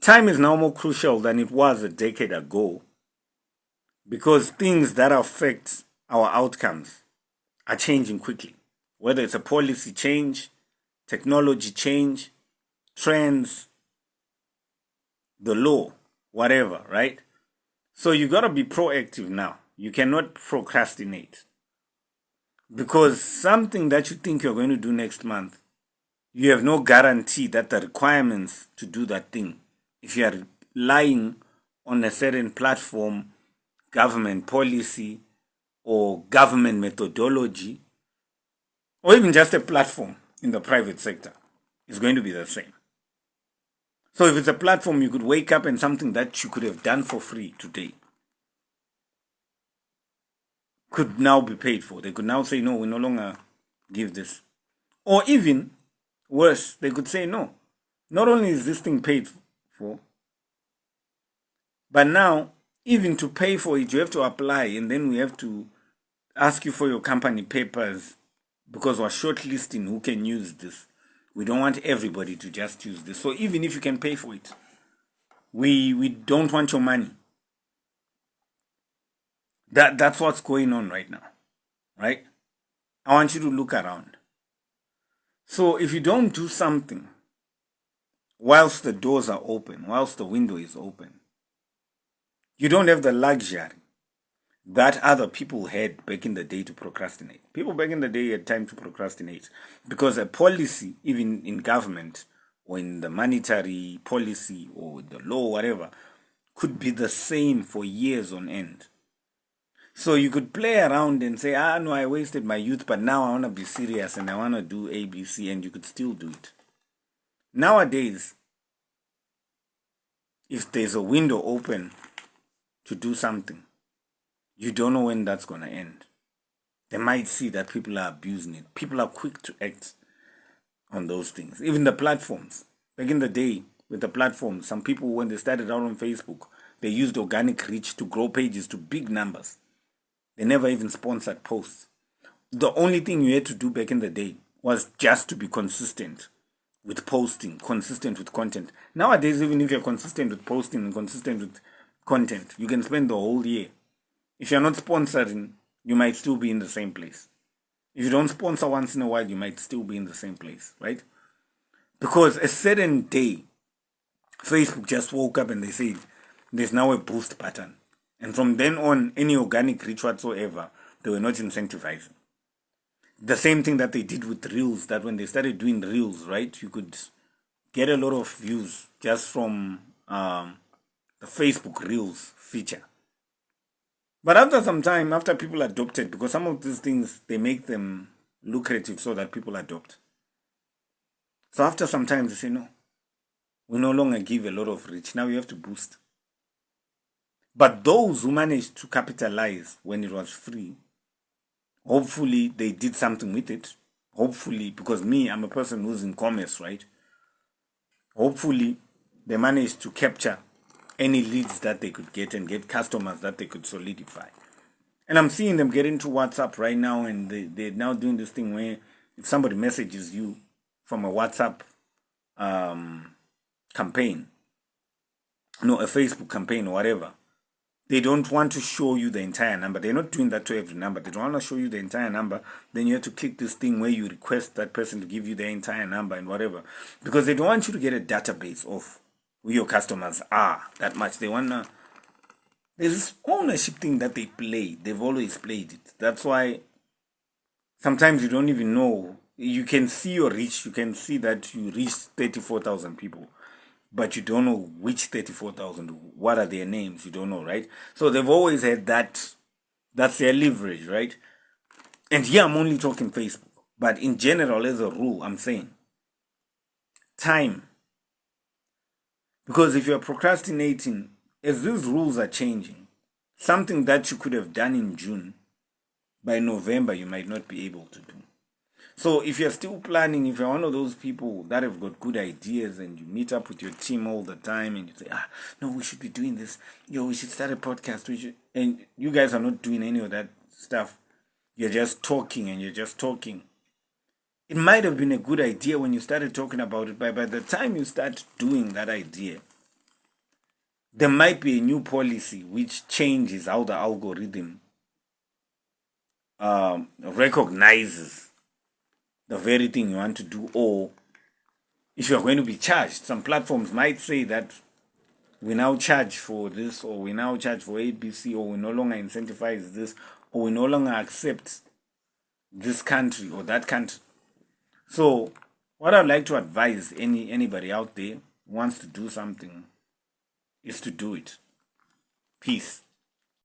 Time is now more crucial than it was a decade ago because things that affect our outcomes are changing quickly. Whether it's a policy change, technology change, trends, the law, whatever, right? So you got to be proactive now. You cannot procrastinate because something that you think you're going to do next month, you have no guarantee that the requirements to do that thing, if you are relying on a certain platform, government policy, or government methodology, or even just a platform in the private sector, is going to be the same. So if it's a platform, you could wake up and something that you could have done for free today could now be paid for. They could now say, no, we no longer give this. Or even worse, they could say, no, not only is this thing paid for, but now, even to pay for it, you have to apply, and then we have to ask you for your company papers because we're shortlisting who can use this. We don't want everybody to just use this. So even if you can pay for it, we don't want your money. That's what's going on right now, right? I want you to look around. So if you don't do something whilst the doors are open, whilst the window is open, you don't have the luxury that other people had back in the day to procrastinate. People back in the day had time to procrastinate because a policy, even in government or in the monetary policy or the law, whatever, could be the same for years on end. So you could play around and say, no, I wasted my youth, but now I want to be serious and I want to do ABC, and you could still do it. Nowadays, if there's a window open to do something, you don't know when that's going to end. They might see that people are abusing it. People are quick to act on those things. Even the platforms. Back in the day, with the platforms, some people, when they started out on Facebook, they used organic reach to grow pages to big numbers. They never even sponsored posts. The only thing you had to do back in the day was just to be consistent with posting, consistent with content. Nowadays, even if you're consistent with posting and consistent with content, you can spend the whole year. If you're not sponsoring, you might still be in the same place. If you don't sponsor once in a while, you might still be in the same place, right? Because a certain day, Facebook just woke up and they said, there's now a boost button. And from then on, any organic reach whatsoever, they were not incentivizing. The same thing that they did with Reels, that when they started doing Reels, right, you could get a lot of views just from the Facebook Reels feature. But after some time, after people adopted, because some of these things, they make them lucrative so that people adopt. So after some time, they say, no, we no longer give a lot of reach. Now you have to boost. But those who managed to capitalize when it was free, hopefully they did something with it. Hopefully, because me, I'm a person who's in commerce, right? Hopefully, they managed to capture any leads that they could get and get customers that they could solidify. And I'm seeing them get into WhatsApp right now, and they're now doing this thing where if somebody messages you from a WhatsApp campaign, a Facebook campaign or whatever, they don't want to show you the entire number. They're not doing that to every number. They don't want to show you the entire number. Then you have to click this thing where you request that person to give you the entire number and whatever. Because they don't want you to get a database of who your customers are that much. They want to... There's this ownership thing that they play. They've always played it. That's why sometimes you don't even know. You can see your reach. You can see that you reached 34,000 people. But you don't know which 34,000, what are their names, you don't know, right? So they've always had that, that's their leverage, right? And here I'm only talking Facebook. But in general, as a rule, I'm saying time. Because if you're procrastinating, as these rules are changing, something that you could have done in June, by November, you might not be able to do. So if you're still planning, if you're one of those people that have got good ideas and you meet up with your team all the time and you say, no, we should be doing this. We should start a podcast. And you guys are not doing any of that stuff. You're just talking and you're just talking. It might have been a good idea when you started talking about it, but by the time you start doing that idea, there might be a new policy which changes how the algorithm recognizes the very thing you want to do, or if you're going to be charged. Some platforms might say that we now charge for this, or we now charge for ABC, or we no longer incentivize this, or we no longer accept this country or that country. So what I'd like to advise anybody out there who wants to do something is to do it. Peace.